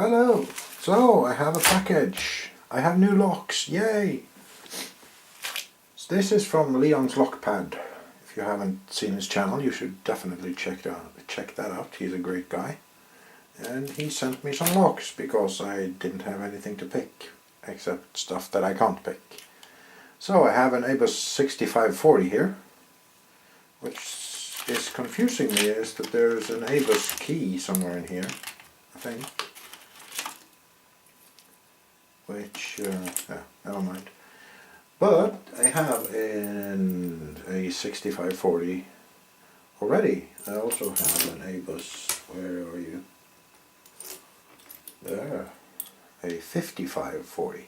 Hello! So, I have a package. I have new locks, yay! This is from Leons Lockpad. If you haven't seen his channel, you should definitely check that out. He's a great guy. And he sent me some locks because I didn't have anything to pick, except stuff that I can't pick. So I have an Awsome 6540 here, which is confusing me is that there's an Awsome key somewhere in here, I think. Which, yeah, never mind. But I have a 6540 already. I also have an Awsome, where are you? There, a 5540.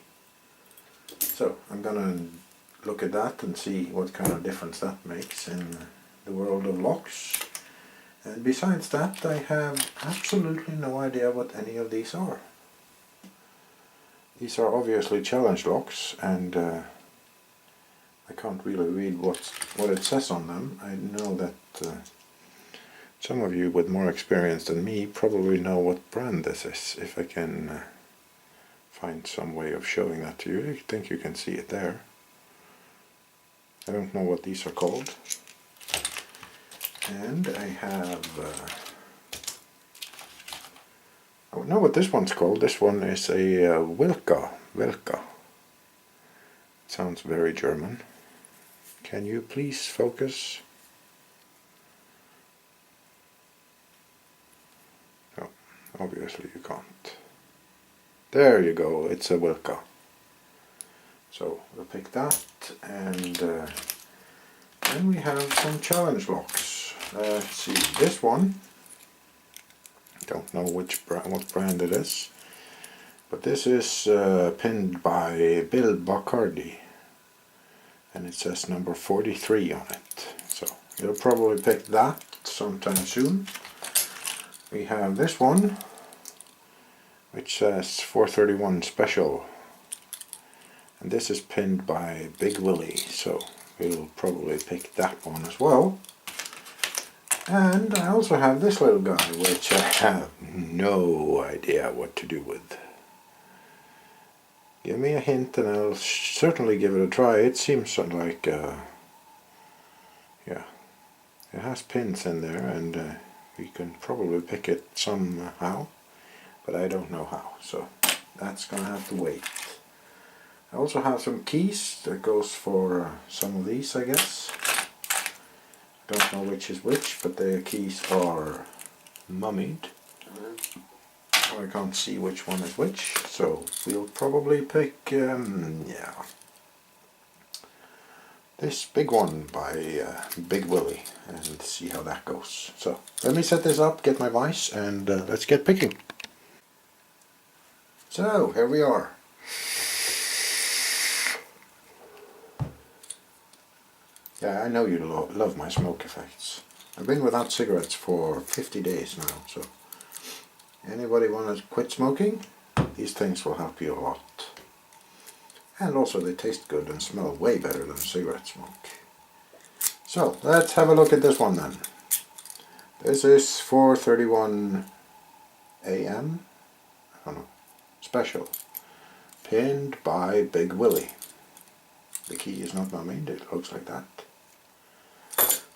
So I'm gonna look at that and see what kind of difference that makes in the world of locks. And besides that, I have absolutely no idea what any of these are. These are obviously challenge locks, and I can't really read what it says on them. I know that some of you with more experience than me probably know what brand this is. If I can find some way of showing that to you, I think you can see it there. I don't know what these are called. And I have... I know what this one's called. This one is a Wilka. Sounds very German. Can you please focus? No, obviously you can't. There you go, it's a Wilka. So we'll pick that, and then we have some challenge locks. Let's see, this one, don't know what brand it is, but this is pinned by Bill Bacardi, and it says number 43 on it. So you'll probably pick that sometime soon. We have this one, which says 431 Special, and this is pinned by Big Willie, so we'll probably pick that one as well. And I also have this little guy, which I have no idea what to do with. Give me a hint and I'll certainly give it a try. It seems like, yeah, it has pins in there, and we can probably pick it somehow, but I don't know how, so that's gonna have to wait. I also have some keys that goes for some of these, I guess. Don't know which is which, but the keys are mummied. I can't see which one is which, so we'll probably pick, yeah, this big one by Big Willie, and see how that goes. So let me set this up, get my vise, and let's get picking. So here we are. Yeah, I know you love my smoke effects. I've been without cigarettes for 50 days now, so anybody want to quit smoking? These things will help you a lot. And also they taste good and smell way better than cigarette smoke. So let's have a look at this one then. This is 431 AM, I don't know, Special, pinned by Big Willie. The key is not mummied, it looks like that.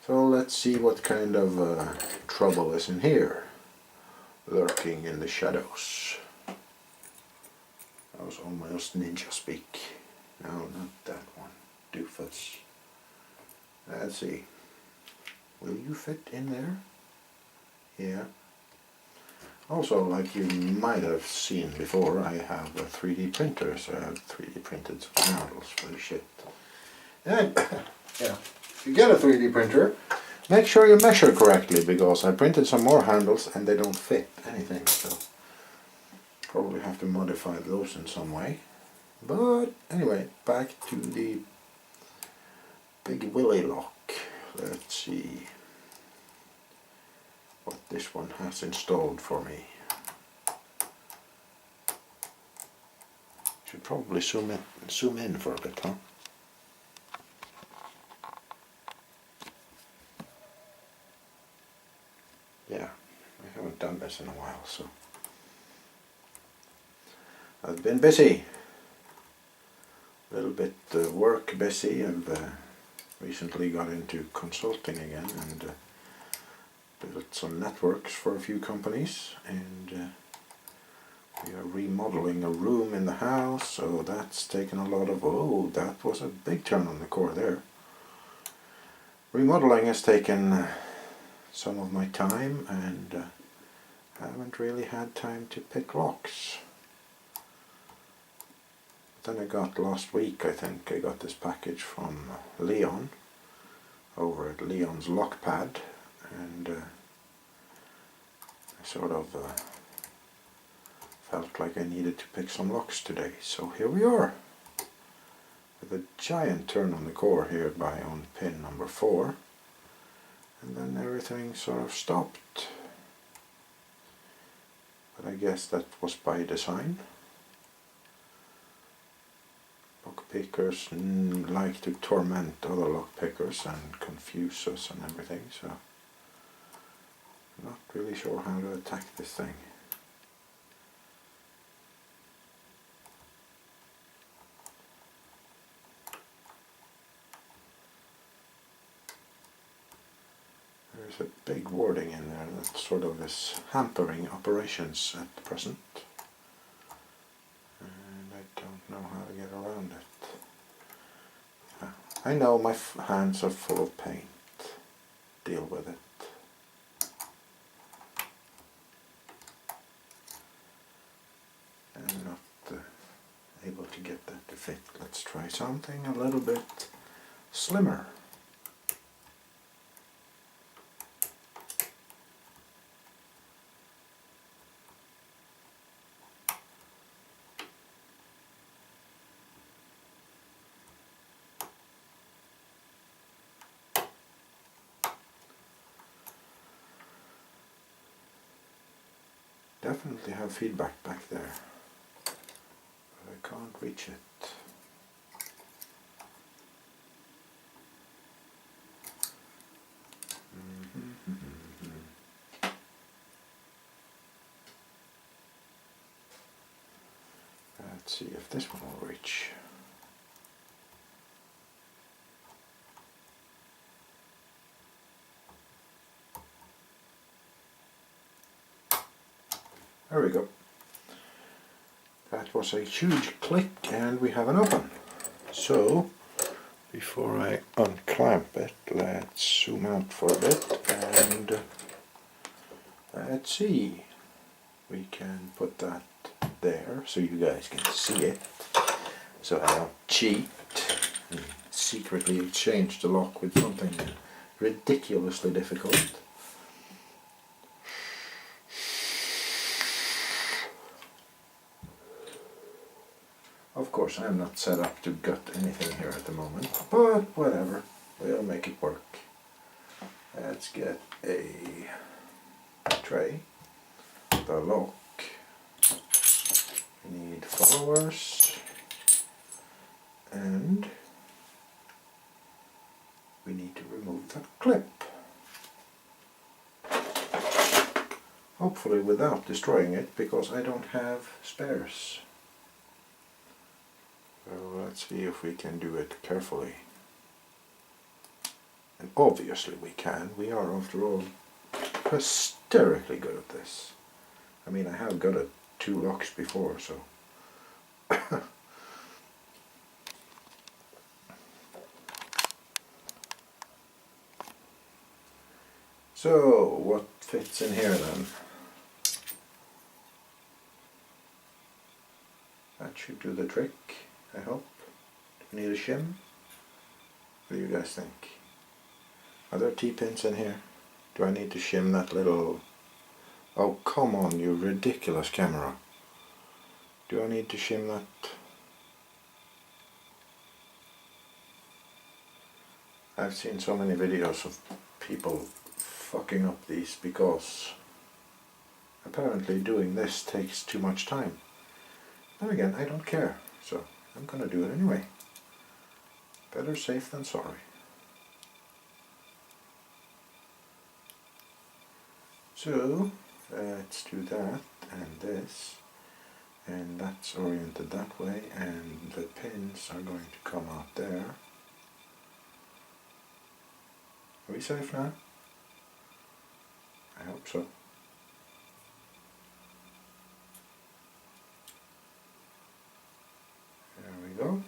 So let's see what kind of trouble is in here, lurking in the shadows. That was almost ninja speak. No, not that one. Doofus. Let's see. Will you fit in there? Yeah. Also, like you might have seen before, I have a 3D printer, so I have 3D printed some models for the shit. And, yeah, if you get a 3D printer, make sure you measure correctly, because I printed some more handles and they don't fit anything, so probably have to modify those in some way. But anyway, back to the Big Willie lock. Let's see what this one has installed for me. Should probably zoom in for a bit, huh? Yeah, I haven't done this in a while, so I've been busy. A little bit work busy. I've recently got into consulting again and built some networks for a few companies, and we are remodeling a room in the house, so that's taken a lot of, oh, that was a big turn on the core there. Remodeling has taken some of my time, and I haven't really had time to pick locks. Then I got last week, I think, I got this package from Leon over at Leons Lockpad, and I sort of felt like I needed to pick some locks today, so here we are with a giant turn on the core here on pin number 4, and then everything sort of stopped, but I guess that was by design. Lockpickers like to torment other lockpickers and confuse us and everything, so I'm not really sure how to attack this thing. There's a big wording in there that sort of is hampering operations at present. I don't know how to get around it. I know my hands are full of paint. Deal with it. I'm not able to get that to fit. Let's try something a little bit slimmer. Definitely have feedback back there, but I can't reach it. Let's see if this one will reach. There we go. That was a huge click, and we have an open. So, before I unclamp it, let's zoom out for a bit, and let's see. We can put that there so you guys can see it. So I don't cheat and secretly exchange the lock with something ridiculously difficult. Of course, I'm not set up to gut anything here at the moment, but whatever, we'll make it work. Let's get a tray, the lock, we need followers, and we need to remove that clip. Hopefully without destroying it, because I don't have spares. So let's see if we can do it carefully. And obviously we can. We are, after all, hysterically good at this. I mean, I have got 2 locks before, so... So, what fits in here then? That should do the trick, I hope. Do we need a shim? What do you guys think? Are there T-pins in here? Do I need to shim that little... Oh, come on, you ridiculous camera. Do I need to shim that? I've seen so many videos of people fucking up these because apparently doing this takes too much time. Then again, I don't care, so I'm gonna do it anyway. Better safe than sorry. So, let's do that and this. and that's oriented that way, and the pins are going to come out there. Are we safe now? I hope so. There we go.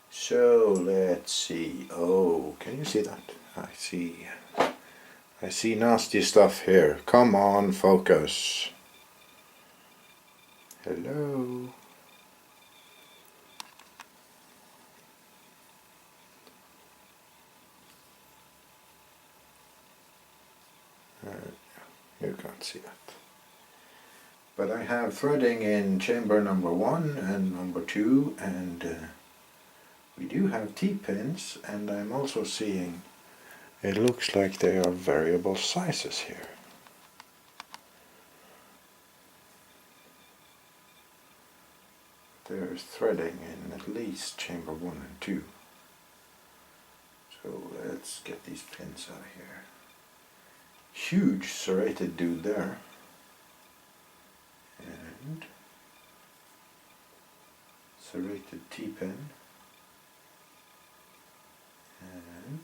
So let's see. Oh, can you see that? I see nasty stuff here. Come on, focus. Hello. You can't see that. But I have threading in chamber number 1 and number 2, and we do have T-pins, and I'm also seeing it looks like they are variable sizes here. There's threading in at least chamber 1 and 2. So let's get these pins out of here. Huge serrated dude there. And serrated T-pin. And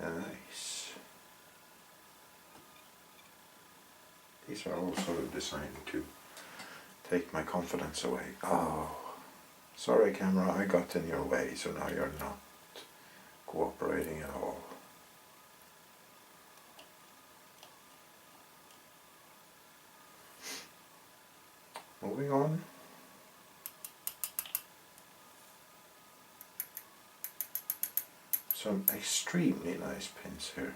nice. These are also designed to take my confidence away. Oh, sorry camera, I got in your way, so now you're not cooperating at all. Moving on. Some extremely nice pins here.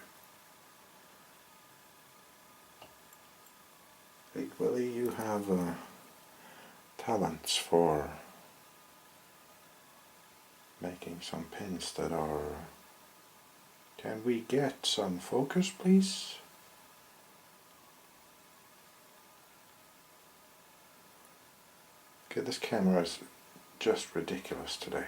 Big Willie, you have talents for making some pins that are... Can we get some focus, please? Okay, this camera is just ridiculous today.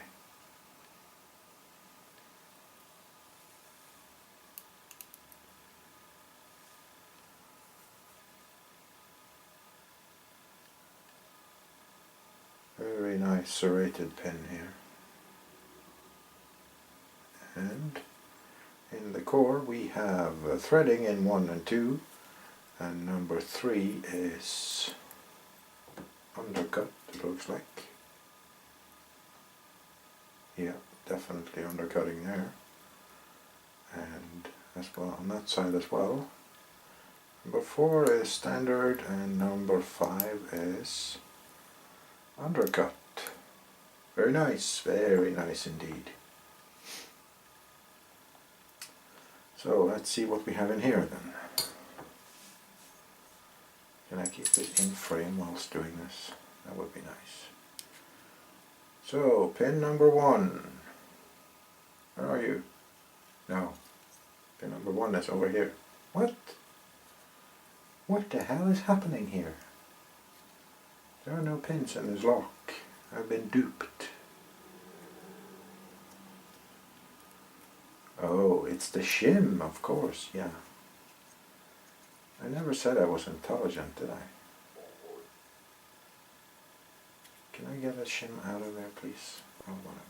Very nice serrated pin here. And in the core we have threading in 1 and 2, and number 3 is undercut, it looks like. Yeah, definitely undercutting there. And as well on that side as well. Number 4 is standard, and number 5 is undercut. Very nice indeed. So let's see what we have in here then. Can I keep it in frame whilst doing this? That would be nice. So pin number 1. Where are you? No. Pin number 1 is over here. What? What the hell is happening here? There are no pins in this lock. I've been duped. Oh, it's the shim, of course, yeah. I never said I was intelligent, did I? Can I get a shim out of there, please? Oh, whatever.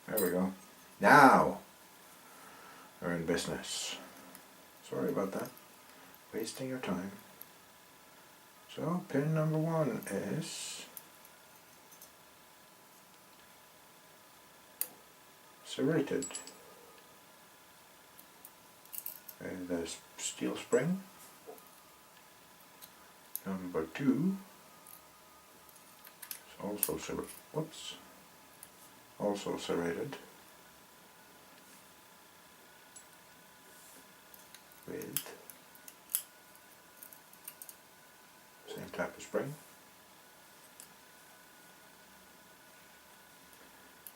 There we go. Now we're in business. Sorry about that. Wasting your time. So pin number 1 is serrated. And there's steel spring. Number 2 is also serrated. Whoops. Also serrated with same type of spring.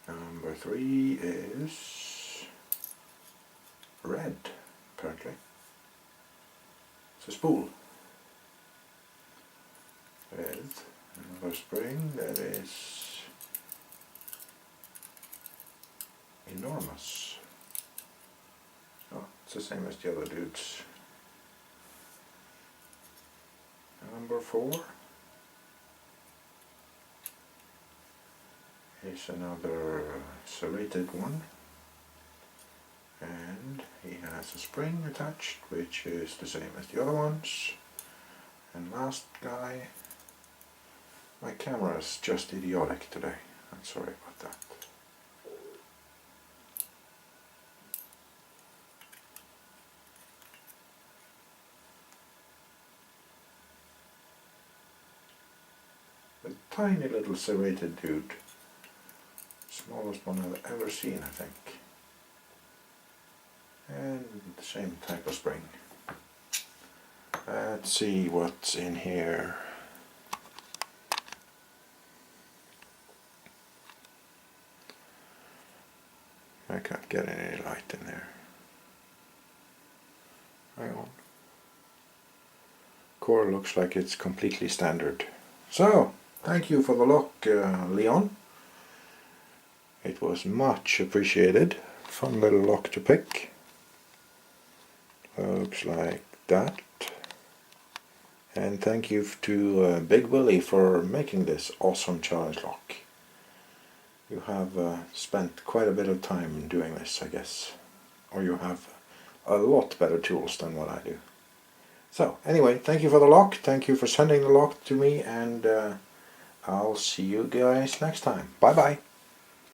Number 3 is red, apparently. It's a spool with another spring that is enormous. Oh, it's the same as the other dudes. Number 4 is another serrated one, and he has a spring attached which is the same as the other ones. And last guy, my camera is just idiotic today, I'm sorry about that. A tiny little serrated dude, smallest one I've ever seen, I think, and the same type of spring. Let's see what's in here. I can't get any light in there. Hang on. Core looks like it's completely standard. So, thank you for the lock, Leon. It was much appreciated. Fun little lock to pick. Looks like that. And thank you to Big Willie for making this awesome challenge lock. You have spent quite a bit of time doing this, I guess. Or you have a lot better tools than what I do. So, anyway, thank you for the lock. Thank you for sending the lock to me, and I'll see you guys next time. Bye bye.